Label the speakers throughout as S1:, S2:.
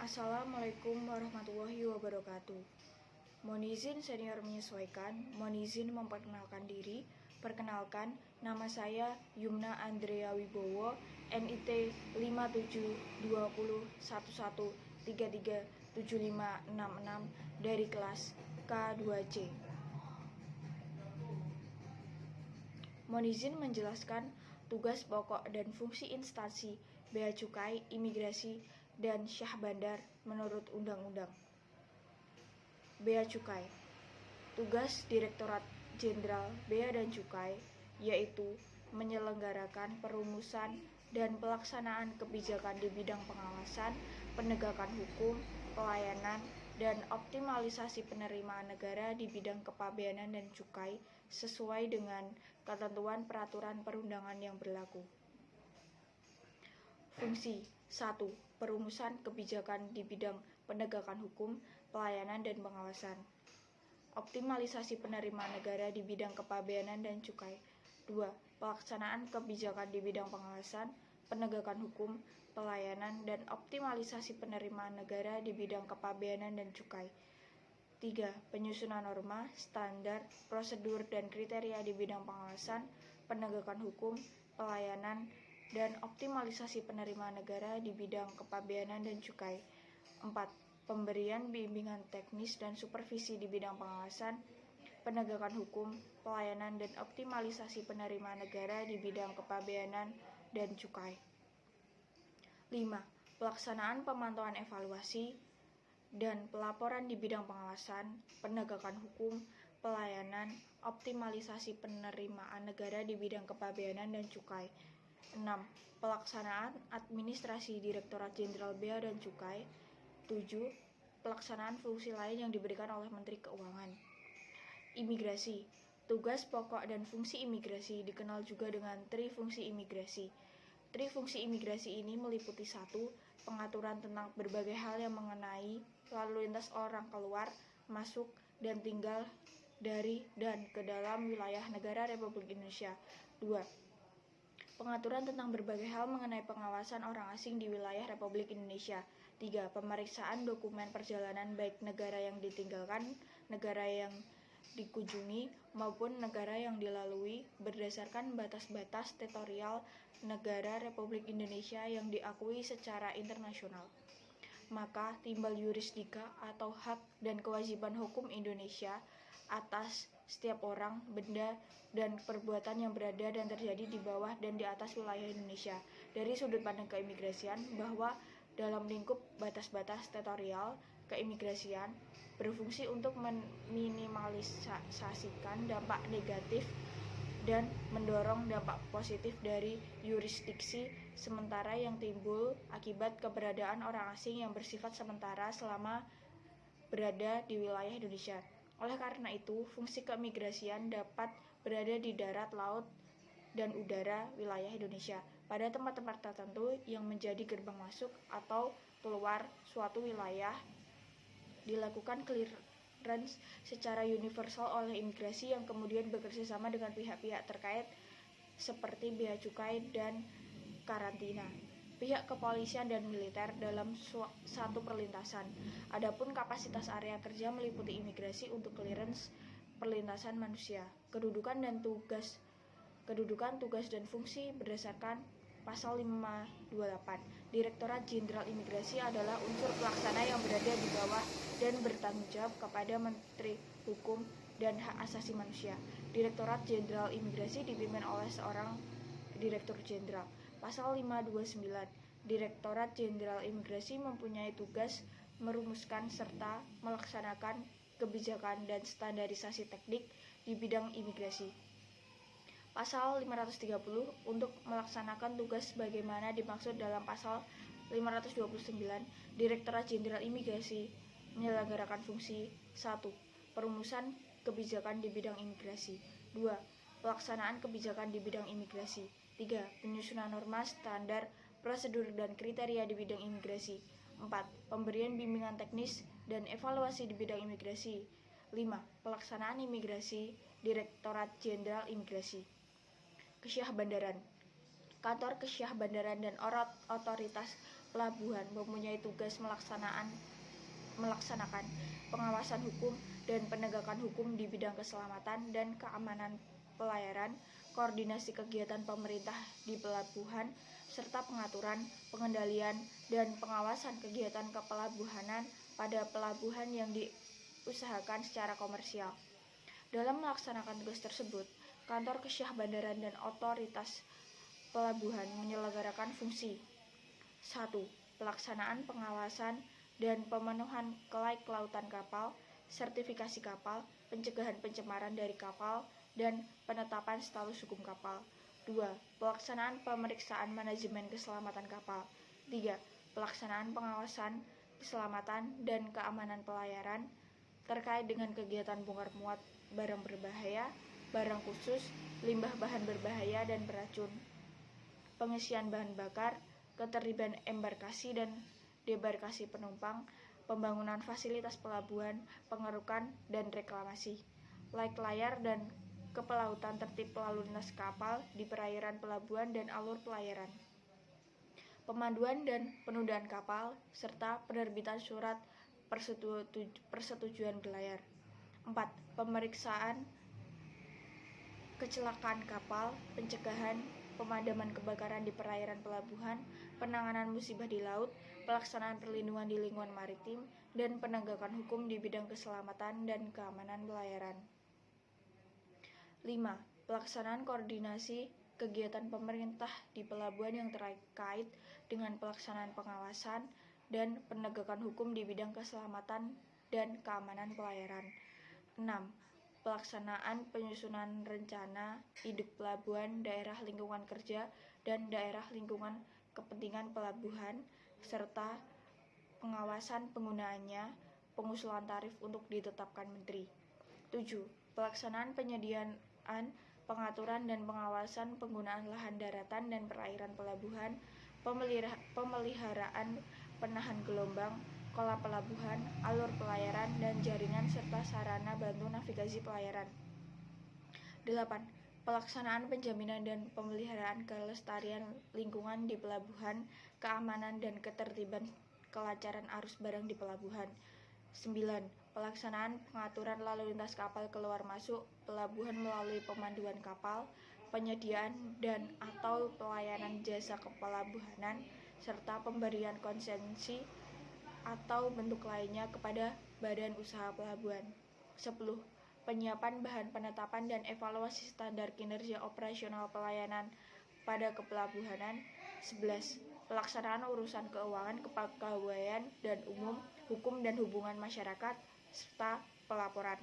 S1: Assalamualaikum warahmatullahi wabarakatuh. Mohon izin senior menyesuaikan, mohon izin memperkenalkan diri. Perkenalkan, nama saya Yumna Andrea Wibowo, NIT 572011337566 dari kelas K2C. Mohon izin menjelaskan tugas pokok dan fungsi instansi Bea Cukai, Imigrasi, dan Syah Bandar menurut Undang-Undang. Bea Cukai. Tugas Direktorat Jenderal Bea dan Cukai yaitu menyelenggarakan perumusan dan pelaksanaan kebijakan di bidang pengawasan, penegakan hukum, pelayanan, dan optimalisasi penerimaan negara di bidang kepabeanan dan cukai sesuai dengan ketentuan peraturan perundangan yang berlaku. Fungsi 1. Perumusan kebijakan di bidang penegakan hukum, pelayanan, dan pengawasan. Optimalisasi penerimaan negara di bidang kepabeanan dan cukai. 2. Pelaksanaan kebijakan di bidang pengawasan, penegakan hukum, pelayanan, dan optimalisasi penerimaan negara di bidang kepabeanan dan cukai. 3. Penyusunan norma, standar, prosedur, dan kriteria di bidang pengawasan, penegakan hukum, pelayanan, dan optimalisasi penerimaan negara di bidang kepabeanan dan cukai. 4. Pemberian bimbingan teknis dan supervisi di bidang pengawasan, penegakan hukum, pelayanan, dan optimalisasi penerimaan negara di bidang kepabeanan dan cukai. 5. Pelaksanaan pemantauan evaluasi dan pelaporan di bidang pengawasan, penegakan hukum, pelayanan, optimalisasi penerimaan negara di bidang kepabeanan dan cukai. 6. Pelaksanaan administrasi Direktorat Jenderal Bea dan Cukai. 7. Pelaksanaan fungsi lain yang diberikan oleh Menteri Keuangan. Imigrasi. Tugas pokok dan fungsi imigrasi dikenal juga dengan trifungsi imigrasi. Trifungsi imigrasi ini meliputi 1. Pengaturan tentang berbagai hal yang mengenai lalu lintas orang keluar, masuk, dan tinggal dari dan ke dalam wilayah negara Republik Indonesia. 2. Pengaturan tentang berbagai hal mengenai pengawasan orang asing di wilayah Republik Indonesia. 3. Pemeriksaan dokumen perjalanan baik negara yang ditinggalkan, negara yang dikunjungi, maupun negara yang dilalui berdasarkan batas-batas teritorial negara Republik Indonesia yang diakui secara internasional. Maka timbal jurisdika atau hak dan kewajiban hukum Indonesia atas setiap orang, benda, dan perbuatan yang berada dan terjadi di bawah dan di atas wilayah Indonesia dari sudut pandang keimigrasian bahwa dalam lingkup batas-batas teritorial keimigrasian berfungsi untuk meminimalisasikan dampak negatif dan mendorong dampak positif dari yurisdiksi sementara yang timbul akibat keberadaan orang asing yang bersifat sementara selama berada di wilayah Indonesia. Oleh karena itu, fungsi keimigrasian dapat berada di darat, laut, dan udara wilayah Indonesia pada tempat-tempat tertentu yang menjadi gerbang masuk atau keluar suatu wilayah. Dilakukan clearance secara universal oleh imigrasi yang kemudian bekerja sama dengan pihak-pihak terkait seperti bea cukai dan karantina, pihak kepolisian dan militer dalam satu perlintasan. Adapun kapasitas area kerja meliputi imigrasi untuk clearance perlintasan manusia. Kedudukan, tugas dan fungsi berdasarkan Pasal 528. Direktorat Jenderal Imigrasi adalah unsur pelaksana yang berada di bawah dan bertanggung jawab kepada Menteri Hukum dan Hak Asasi Manusia. Direktorat Jenderal Imigrasi dipimpin oleh seorang Direktur Jenderal. Pasal 529. Direktorat Jenderal Imigrasi mempunyai tugas merumuskan serta melaksanakan kebijakan dan standarisasi teknik di bidang imigrasi. Pasal 530 untuk melaksanakan tugas sebagaimana dimaksud dalam pasal 529, Direktorat Jenderal Imigrasi menyelenggarakan fungsi 1. Perumusan kebijakan di bidang imigrasi. 2. Pelaksanaan kebijakan di bidang imigrasi. 3. Penyusunan norma, standar, prosedur, dan kriteria di bidang imigrasi. 4. Pemberian bimbingan teknis dan evaluasi di bidang imigrasi. 5. Pelaksanaan imigrasi, Direktorat Jenderal Imigrasi. Kesyah Bandaran. Kantor Kesyah Bandaran dan Otoritas pelabuhan mempunyai tugas melaksanakan pengawasan hukum dan penegakan hukum di bidang keselamatan dan keamanan pelayaran, koordinasi kegiatan pemerintah di pelabuhan, serta pengaturan, pengendalian, dan pengawasan kegiatan kepelabuhanan pada pelabuhan yang diusahakan secara komersial. Dalam melaksanakan tugas tersebut, Kantor Kesyah Bandaran dan Otoritas Pelabuhan menyelenggarakan fungsi 1. Pelaksanaan pengawasan dan pemenuhan kelayak lautan kapal, sertifikasi kapal, pencegahan pencemaran dari kapal, dan penetapan status hukum kapal. 2. Pelaksanaan pemeriksaan manajemen keselamatan kapal. 3. Pelaksanaan pengawasan keselamatan dan keamanan pelayaran terkait dengan kegiatan bongkar muat barang berbahaya, barang khusus, limbah bahan berbahaya dan beracun, pengisian bahan bakar, ketertiban embarkasi dan debarkasi penumpang, pembangunan fasilitas pelabuhan, pengerukan dan reklamasi, layak layar dan kepelautan, tertib lalu lintas kapal di perairan pelabuhan dan alur pelayaran, pemanduan dan penundaan kapal, serta penerbitan surat persetujuan berlayar. 4. Pemeriksaan kecelakaan kapal, pencegahan, pemadaman kebakaran di perairan pelabuhan, penanganan musibah di laut, pelaksanaan perlindungan di lingkungan maritim, dan penegakan hukum di bidang keselamatan dan keamanan pelayaran. 5. Pelaksanaan koordinasi kegiatan pemerintah di pelabuhan yang terkait dengan pelaksanaan pengawasan dan penegakan hukum di bidang keselamatan dan keamanan pelayaran. 6. Pelaksanaan penyusunan rencana induk pelabuhan, daerah lingkungan kerja, dan daerah lingkungan kepentingan pelabuhan, serta pengawasan penggunaannya, pengusulan tarif untuk ditetapkan Menteri. 7. Pelaksanaan penyediaan, pengaturan dan pengawasan penggunaan lahan daratan dan perairan pelabuhan, pemeliharaan penahan gelombang, kolam pelabuhan, alur pelayaran, dan jaringan serta sarana bantu navigasi pelayaran. 8. Pelaksanaan penjaminan dan pemeliharaan kelestarian lingkungan di pelabuhan, keamanan dan ketertiban kelancaran arus barang di pelabuhan. 9. Pelaksanaan pengaturan lalu lintas kapal keluar masuk pelabuhan melalui pemanduan kapal, penyediaan dan atau pelayanan jasa kepelabuhanan, serta pemberian konsesi atau bentuk lainnya kepada badan usaha pelabuhan. 10. Penyiapan bahan penetapan dan evaluasi standar kinerja operasional pelayanan pada kepelabuhanan. 11. Pelaksanaan urusan keuangan, kepegawaian dan umum, hukum dan hubungan masyarakat, serta pelaporan.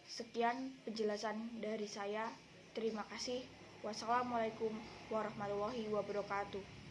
S1: Sekian penjelasan dari saya. Terima kasih. Wassalamualaikum warahmatullahi wabarakatuh.